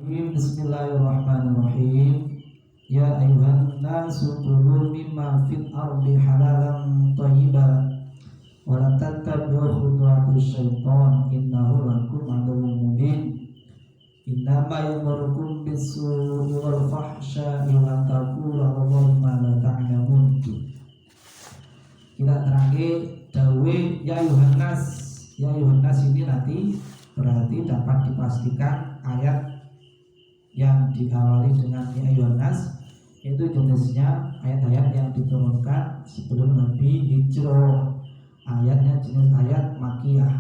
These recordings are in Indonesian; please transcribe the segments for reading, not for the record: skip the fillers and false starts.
Bismillahirrahmanirrahim. Ya ayuhan nasu kulu mimma fil ardi halalan thayyiban wa la tattabi'u khutuwatis syaitan innahu lakum aduwwun mubin. Innama yamurukum bis-su'i wal fahsya'i wa taqulu 'alallahi ma la ta'lamun. Kita terakhir dawe ya ayuhan nas. Ya ayuhan nas ini nanti berarti dapat dipastikan ayat yang diawali dengan ya ayuhan nas itu jenisnya ayat-ayat yang diturunkan sebelum Nabi hijrah. Ayatnya jenis ayat Makkiyah.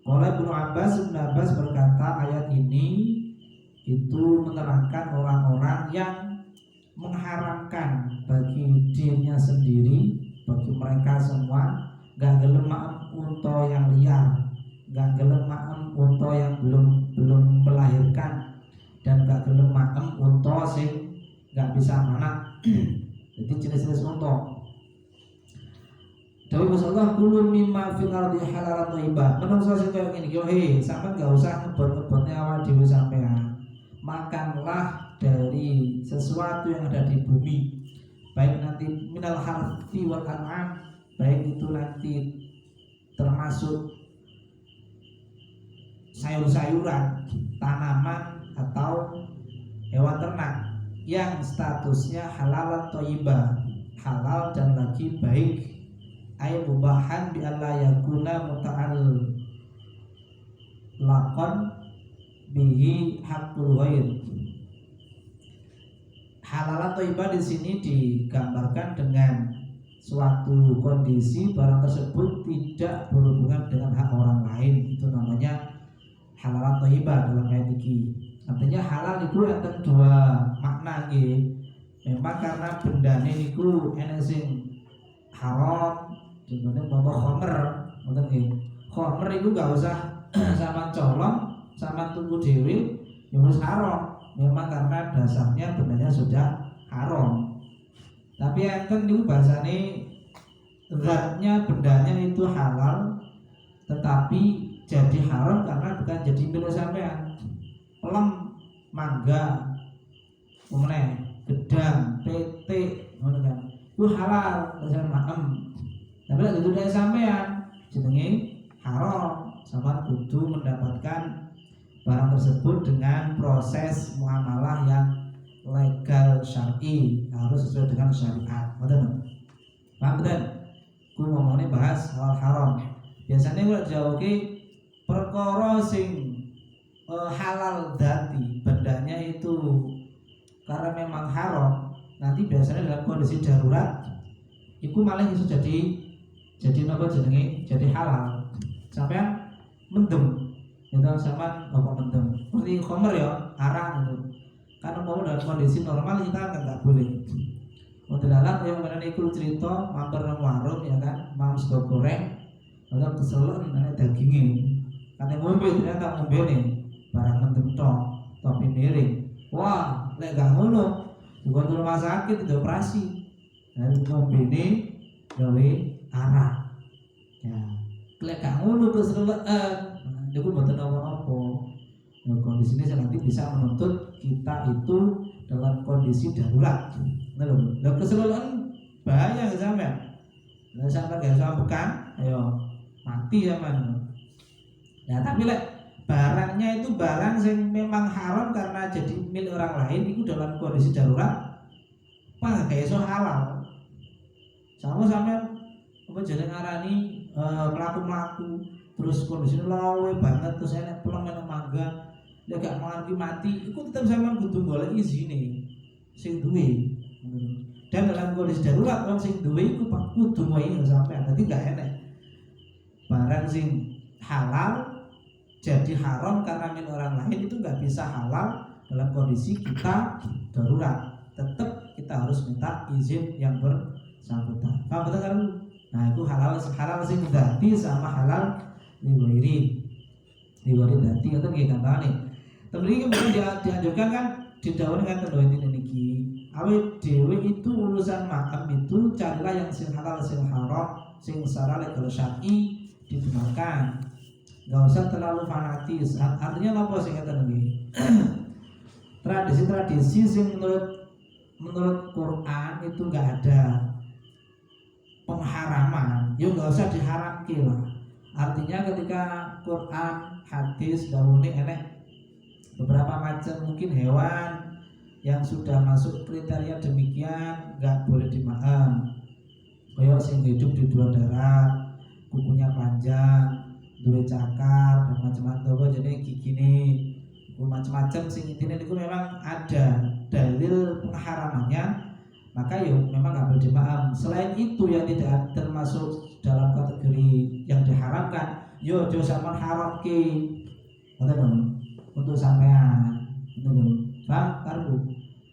Oleh Ibnu Abbas berkata ayat ini itu menerangkan orang-orang yang mengharamkan bagi dirinya sendiri, bagi mereka semua, gak gelem maem unta yang liar, gak gelem maem unta yang belum melahirkan, dan gak gelem maem unta sing gak bisa mana. Jadi jenis-jenis unta. Dawi masalah kulu mimma fil ardi halalan thayyiban. Menungso sing koyo ngene yo sampean gak usah ngebon-ngebonne awak dhewe sampean. Makanlah dari sesuatu yang ada di bumi. Baik nanti minal harfi wal an'am, baik itu nanti termasuk sayur-sayuran, tanaman atau hewan ternak yang statusnya halalan thayyiban, halal dan lagi baik. Ay mubahan bi alla yakuna muta'al laqan bihi haqqul ghair. Halal atau ibadah di sini digambarkan dengan suatu kondisi barang tersebut tidak berhubungan dengan hak orang lain, itu namanya halal atau ibadah dalam ayat ini. Artinya halal itu ada dua makna nggih. Memang karena bendane niku ana sing haram, contohnya bawa khomer, ngoten nggih. Khomer itu gak usah sama colong, sama tunggu dewi, yang harus haram. Memang karena dasarnya bendanya sudah haram. Tapi enten itu bahasane zatnya bendanya itu halal, tetapi jadi haram karena bukan jadi milik sampean. Pelem, mangga, umne, gedang, petik, ngono kan. Itu halal, dasar maem. Tapi lek itu dari sampean jenenge haram, sampean kudu mendapatkan barang tersebut dengan proses muamalah yang legal syar'i, harus sesuai dengan syariat. Betul? Paham betul? Ku ngomongnya bahas hal haram. Biasanya kalau jauhi perkara sing halal dati, bendanya itu karena memang haram, nanti biasanya dalam kondisi darurat iku malah iso jadi napa jenenge jadi halal. Sampean mendem, itu sampean apa mendem? Seperti khomer ya, arak itu. Karena mau dalam kondisi normal kita kan nggak boleh. Moderalan yang mana iku cerita mampir nang warung ya kan, mau sego goreng, atau keselon ana dagingnya. Kate ngombe ternyata ngombe nih barang mendem tok, topi miring. Wah, lek gak ngono, bukan rumah sakit itu operasi. Dan ngombe ini gawe arak. Ya, lek gak ngono keseruan, niku mboten apa-apa. Nah, kondisi ini nanti bisa menuntut kita itu dalam kondisi darurat. Nah, lho, keseruan bahaya nggak sampean? Lah sampean gak sampekan, ayo mati sampean. Ya, tapi lek barangnya itu barang yang memang haram karena jadi milik orang lain, itu dalam kondisi darurat, apa gak iso halal. Sama sampean apa jeneng ngarani mlaku-mlaku terus kondisinya lawe banget terus enek pelem enek mangga lek gak mangan mati iku tetep sampean kudu golek izine sing duwe. Dan dalam kondisi darurat wong sing duwe iku kudu wae sampean. Dadi gak enek barang sing halal jadi haram karena milik orang lain itu gak bisa halal dalam kondisi kita darurat. Tetap kita harus minta izin yang bersangkutan. Paham betul kan? Nah itu halal sing dati sama halal liwiri dati itu kayak gampang. Tapi kemudian dianjurkan kan didawuhi dengan tendoin ini niki. Awet dewe itu urusan makam itu carilah yang sing halal sing haram sing secara legal syar'i dibenarkan. Gak usah terlalu fanatis. Artinya apa sih kata nabi? tradisi-tradisi sing menurut Quran itu nggak ada pengharaman, ya nggak usah diharamkan lah. Artinya ketika Quran, hadis, dahulu enek beberapa macam mungkin hewan yang sudah masuk kriteria demikian nggak boleh dimakan. Kayak sing hidup di dua darat, kukunya panjang, dua cakar dan macam-macam, jadi gigi ini macam-macam sing intinya itu memang ada dalil pengharamannya, maka yuk memang nggak boleh dimakan. Selain itu yang tidak termasuk dalam kategori yang diharamkan, yo jo sama haram ki, untuk sampean, paham karbu.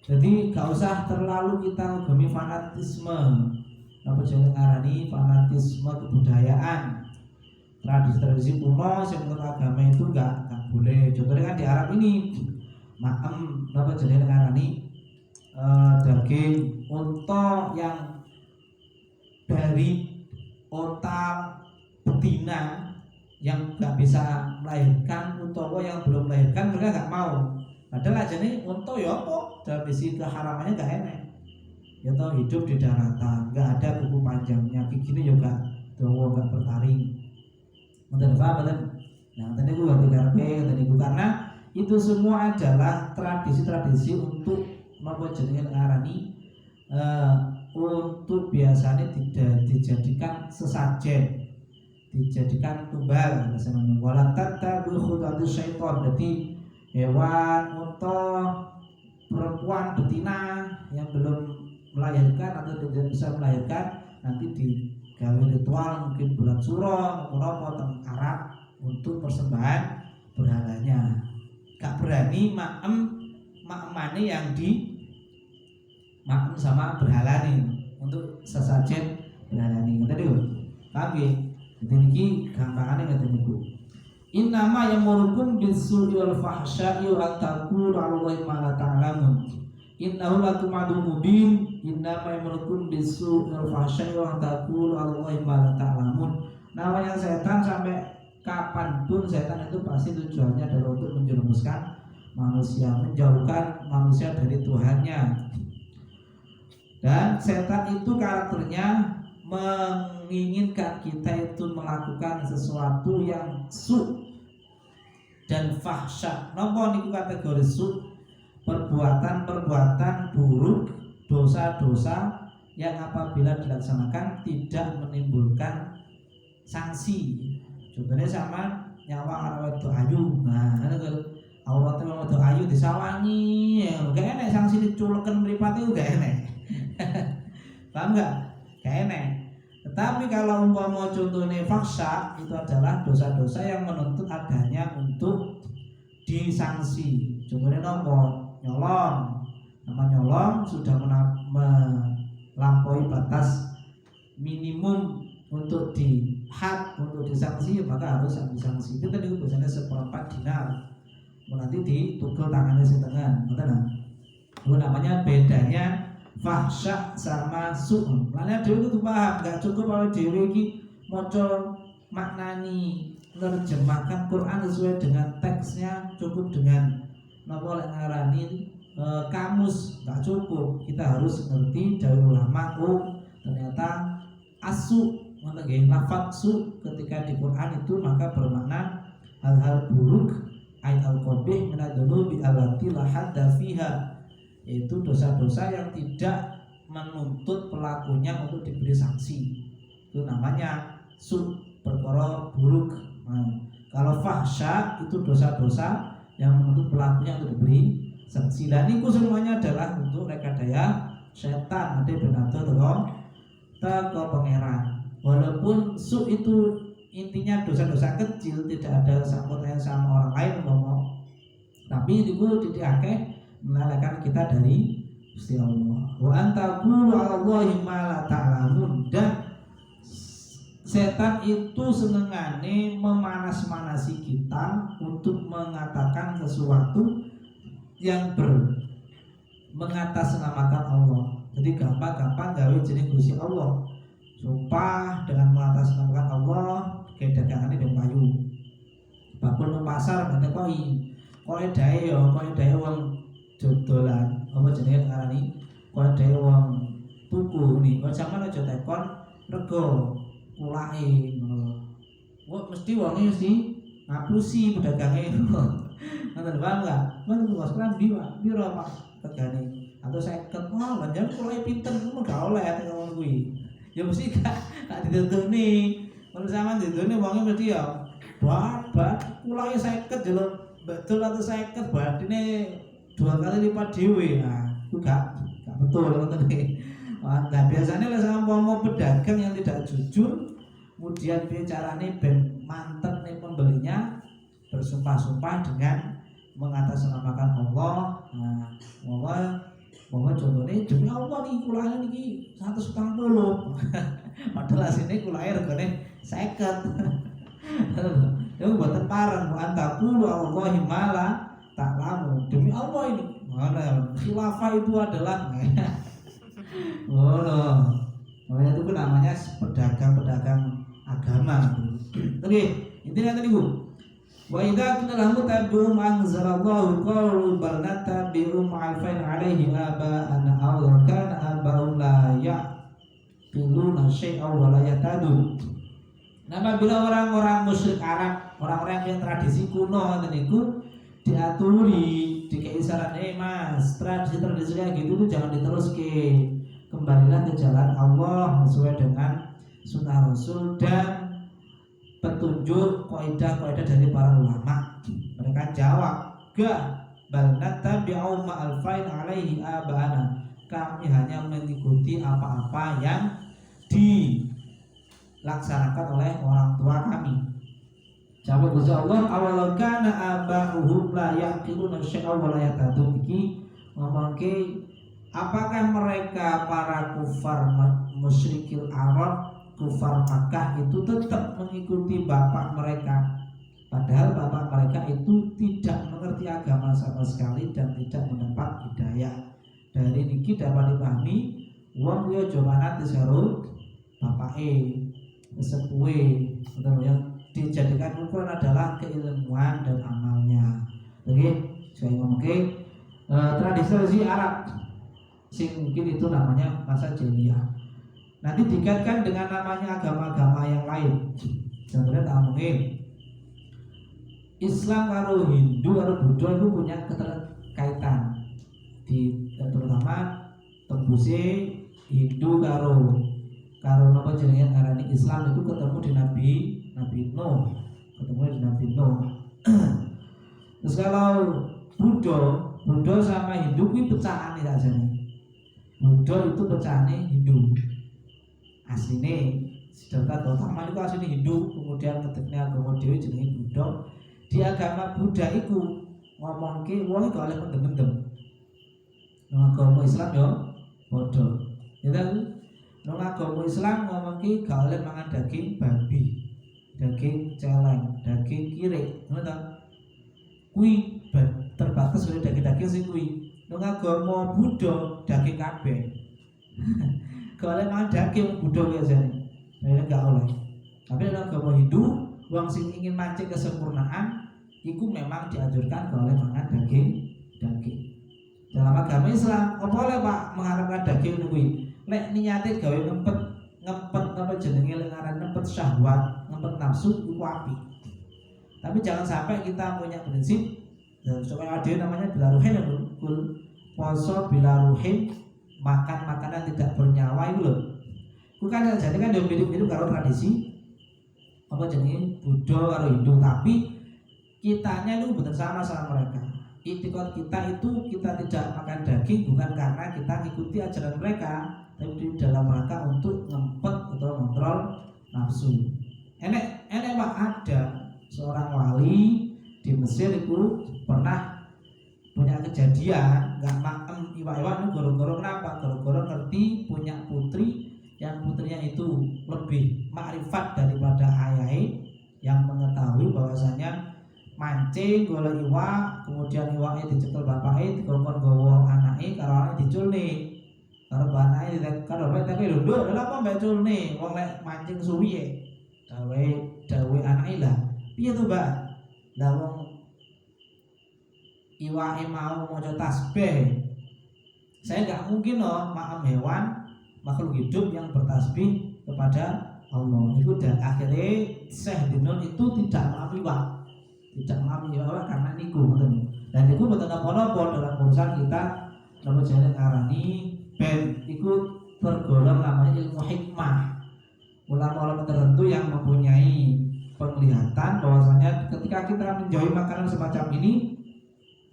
Jadi gak usah terlalu kita ngegemi fanatisme, apa jeneng ngarani fanatisme kebudayaan. Tradisi-tradisi kuno yang menurut agama itu nggak boleh. Contohnya kan di Arab ini maem apa jeneng ngarani daging unta yang dari unta betina yang nggak bisa melahirkan, utawa yang belum melahirkan mereka nggak mau. Padahal aja nih unta ya apa dalam sisi keharamannya nggak enak. Ya tau hidup di daratan, nggak ada kuku panjangnya, giginya juga dawa nggak bertaring. Betul paham betul? Nah tadi gue ngerti tadi gue karena itu semua adalah tradisi-tradisi untuk apa jenenge ngarani untuk biasanya tidak dijadikan sesajen, dijadikan tumbal. Misalnya wala tattabi'u khutuwati syaiton. Jadi hewan unta perempuan betina yang belum melahirkan atau tidak bisa melahirkan nanti digawe ritual mungkin bulan suro potong Arab untuk persembahan berhalanya. Gak berani makmane yang di makem sama berhala nih untuk sesajen berhala nih. Tadi paham ya? Jadi ini gampangannya ngerti niku. Innama yamurukum bis-su'i wal fahsya'i wa taqulu 'ala Allahi ma la ta'lamun. Innahu lakum aduwwun mubin. Innama yamurukum bis-su'i wal fahsya'i wa taqulu 'ala Allahi ma la ta'lamun. Namanya setan sampai kapanpun setan itu pasti tujuannya adalah untuk menjerumuskan manusia, menjauhkan manusia dari Tuhannya. Dan setan itu karakternya menginginkan kita itu melakukan sesuatu yang su dan fahsya. Napa niku kategori su? Perbuatan-perbuatan buruk, dosa-dosa yang apabila dilaksanakan tidak menimbulkan sanksi. Contohnya sama nyawa arah wedok ayu. Nah, itu auratnya wedok ayu disawangi, gak enak sanksi diculeken mripate gak enak. Paham gak? Gak enak. Tetapi kalau umpama contohnya faksa, itu adalah dosa-dosa yang menuntut adanya untuk disanksi. Contohnya nopo nyolong. Nama nyolong sudah melampaui batas minimum untuk dihad, untuk disanksi, maka harus disanksi. Itu tadi biasanya 1/4 dinar. Nanti ditugel tangannya setengah. Itu namanya bedanya fahsya sama su'. Makanya dewe itu paham, gak cukup kalau dewe iki maca maknani nerjemahkan Quran sesuai dengan teksnya, cukup dengan napa lek ngarani kamus, gak cukup. Kita harus ngerti dari ulama ternyata asu mengenai lafaz su ketika di Quran itu maka bermakna hal-hal buruk ay al-qabih min ad-dunubi allati la hadda fiha, yaitu dosa-dosa yang tidak menuntut pelakunya untuk diberi sanksi. Itu namanya su, perkara buruk. Nah, kalau fahsya itu dosa-dosa yang menuntut pelakunya untuk diberi sanksi. Dan itu semuanya adalah untuk rekadaya setan nanti benato teko pangeran. Walaupun su itu intinya dosa-dosa kecil, tidak ada sangkutannya sama orang lain tapi itu didikake mengalahkan kita dari Gusti Allah. Wa antaqulu 'ala Allahi ma la ta'lamun. Dan setan itu senengane memanas-manasi kita untuk mengatakan sesuatu yang mengatasnamakan Allah. Jadi gampang-gampang gawe jeneng Gusti Allah. Sumpah dengan mengatasnamakan Allah, kayak dagangannya ben payu. Bakul nang pasar ngene kok dae ya, kok dae wong dodolan apa jenenge ngarani koyo dhewe wong tuku nih kok sampean aja tekon rego kulake ngono. Wah mesti wonge mesti ngapusi pedagange. Ngoten paham enggak? Men bos klambi Pak, piro Pak regane? Atau 50. Wah, lanjut kulake pinten ngono gak oleh ngono kuwi. Ya mesti gak didodoni. Kalau sampean didodoni wonge mesti ya bat kulake 50 jeluk betul atau 50 badine 2 kali lipat dhewe. Nah, itu gak betul ngoten iki. Nah, biasanya lah sama pedagang yang tidak jujur, kemudian bicaranya ben mantep nih pembelinya, bersumpah-sumpah dengan mengatasnamakan Allah. Nah, bahwa contohnya demi Allah nih kulanya nih 140. Padahal aslinya kulanya regane 50. Itu buatan parang bukan takulu Allahi mala taklamu. Demi Allah ini mana khilafah itu adalah oh no. Makanya itu namanya pedagang agama. Oke, intinya tadi Bu. Wa idza qila lahum tabi'u ma anzalallahu qalu bal nattabi'u ma alfain 'alaihi aba'ana aw kana aba'un la ya'qiluna syai'an wa la yahtadun. Nah, apabila orang-orang musyrik Arab, orang-orang yang tradisi kuno niku diaturi, dikei saran Mas, tradisi kayak gitu tuh jangan diteruske. Kembalilah ke jalan Allah sesuai dengan sunnah Rasul dan petunjuk kaidah-kaidah dari para ulama. Mereka jawab, "Ga bal nattabi'u ma alfain 'alaihi aba'ana." Kami hanya mengikuti apa-apa yang dilaksanakan oleh orang tua kami. Jawab Gusti Allah, "Awalau kana aba'uhum la yaqiluna syai'an wa la yahtadun." Iki ngomongke apakah mereka para kufar musyrikil Arab, kufar Makkah itu tetap mengikuti bapak mereka, padahal bapak mereka itu tidak mengerti agama sama sekali dan tidak mendapat hidayah. Dari niki dapat dipahami wong yo aja manat disero bapake sepuhe, yang dijadikan ukuran adalah keilmuan dan amalnya. Oke, saya ngomongke tradisi Arab sing mungkin itu namanya masa jahiliyah. Nanti dikaitkan dengan namanya agama-agama yang lain. Contohnya tak mungkin Islam karo Hindu karo Buddha itu punya keterkaitan. Terutama tembusnya Hindu karo napa jenenge ngarani Islam itu ketemu di Nabi Nuh, di Nabi Nuh. Terus kalau Buddha sama Hindu kuwi pecahan iki ajane. Buddha itu pecahannya Hindu. Asline Siddhartha Gautama itu asline Hindu, kemudian keteknya agama dhewe jenenge Buddha. Di agama Buddha iku ngomongke wong gak oleh mendem-mendem. Nang agama Islam yo padha. Ya ta? Nang agama Islam ngomongke gak oleh mangan daging babi, daging celeng, daging kirek, ngono ta? Kuwi terbatas oleh daging-daging sing kuwi. Nang agama Buddha daging kabeh. Gak oleh mangan daging Buddha biasanya. Nah, gak oleh. Tapi nang agama Hindu, wong sing ingin mancing kesempurnaan iku memang dianjurkan gak oleh mangan daging. Dalam agama Islam, apa oleh Pak mengharapkan daging kuwi? Lek niate gawe ngempet apa jenenge lek ngaran ngempet syahwat, ngempet nafsu iku apik. Tapi jangan sampai kita punya prinsip supaya ada namanya bilaruhin kul poso bilaruhin, makan makanan tidak bernyawa itu loh. Bukan jadi kan mirip-mirip karo tradisi apa jenenge Buddha karo Hindu, tapi kitanya itu benar sama mereka. Itikad kita itu kita tidak makan daging bukan karena kita ngikuti ajaran mereka, tapi di dalam rangka untuk ngempet atau kontrol nafsu. Enek Pak, ada seorang wali di Mesir itu pernah punya kejadian nggak makan iwak-iwak itu goro-goro kenapa? Goro-goro ngerti punya putri yang putrinya itu lebih makrifat daripada ayahnya yang mengetahui bahwasanya mancing golek iwak, kemudian iwaknya dicekel bapaknya, dikongkon gowo anaknya, karo anaknya diculne, karo anaknya karo bapak tapi lho, lha apa mbak culne, wong lek mancing suwi ya, dawe anaknya lah, piye tuh mbak, lah wong iwake mau maca tasbih. Saya nggak mungkin loh maaf hewan makhluk hidup yang bertasbih kepada Allah. Itu dan akhirnya Syekh Dinul itu tidak maaf iwak, tidak maaf iwak karena niku, dan niku betul apa dalam urusan kita nama jalan arani ben ikut tergolong namanya ilmu hikmah. Ulama-ulama tertentu yang mempunyai penglihatan bahwasanya ketika kita menjauhi makanan semacam ini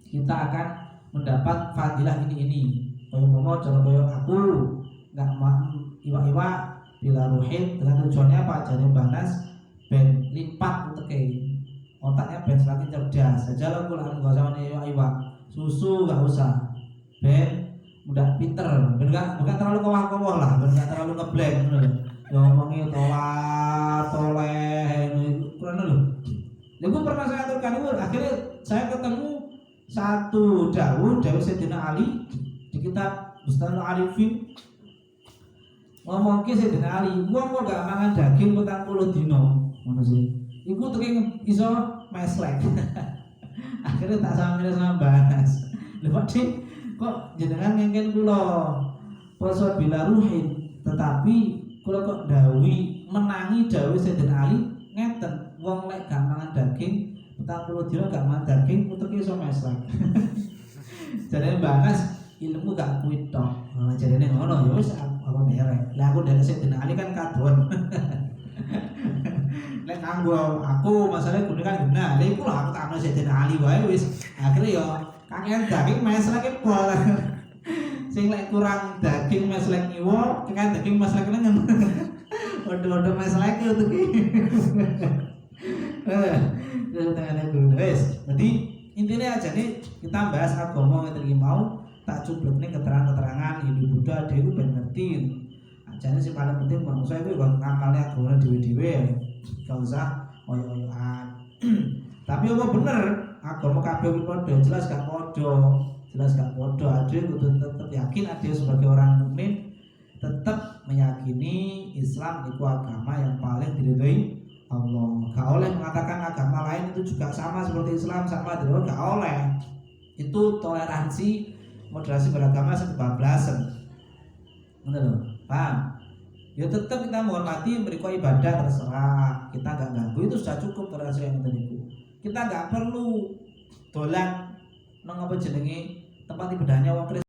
kita akan mendapat fadilah ini. Kalau mau coba aku nggak mau iwa-iwa bila ruhid dengan tujuannya apa? Jadi banas ben lipat untuk otaknya ben semakin cerdas. Saja lo kulaan gak usah iwa-iwa, susu nggak usah, ben mudah pinter, bukan terlalu kawah-kawah lah, bukan terlalu ngeblank, ngomongnya toleh, kurang loh. Lalu pernah saya aturkan itu, akhirnya saya ketemu satu dawuh Sayyidina Ali di kitab Mustalahul Arifin ngomong ke Sayyidina Ali, wong kok gak mangan daging 40 dino, ngono sih. Iku tuh iso meslek. Akhirnya tak sama bahas. Lepas sih kok jenengan ngengken kula poso bila ruhin, tetapi kula kok dawi menangi dawuh Sayyidina Ali ngeten, wong lek gak mangan daging 40 dino gak mangan daging utek iso meslek. Jadi bahas ilmu gak kuit tok. Nah, jadinya ngono ya wis aku nderek. Lah aku nderek Sayyidina Ali kan kadon. Lek kanggo aku masalah kudu kan guna. Lha iku lho aku takno Sayyidina Ali wae wis. Akhire yo kakean daging meslek pol. Sing lek kurang daging meslek iwo, kakean daging meslek lengen. Odo-odo meslek itu ki. Tengene guru wis. Jadi intinya aja nih kita bahas agama yang mau tak cukup nih keterangan-keterangan Hindu Buddha dewi ben ngerti. Ajane sing paling penting manusia itu kalau ngamalnya agama dewe-dewe gak usah oyo-oyoan. Tapi apa bener agama kabeh padha jelas gak padha, jelas gak padha. Ade kudu tetep yakin ade sebagai orang mukmin tetap meyakini Islam itu agama yang paling diridhoi Allah. Gak oleh mengatakan agama lain itu juga sama seperti Islam sama dengan gak oleh. Itu toleransi moderasi beragama sebablasan. Betul, paham? Ya tetap kita menghormati mereka ibadah terserah, kita gak ganggu, itu sudah cukup toleransi yang itu. Kita gak perlu dolan nang apa jenenge tempat ibadahnya wong Kristen.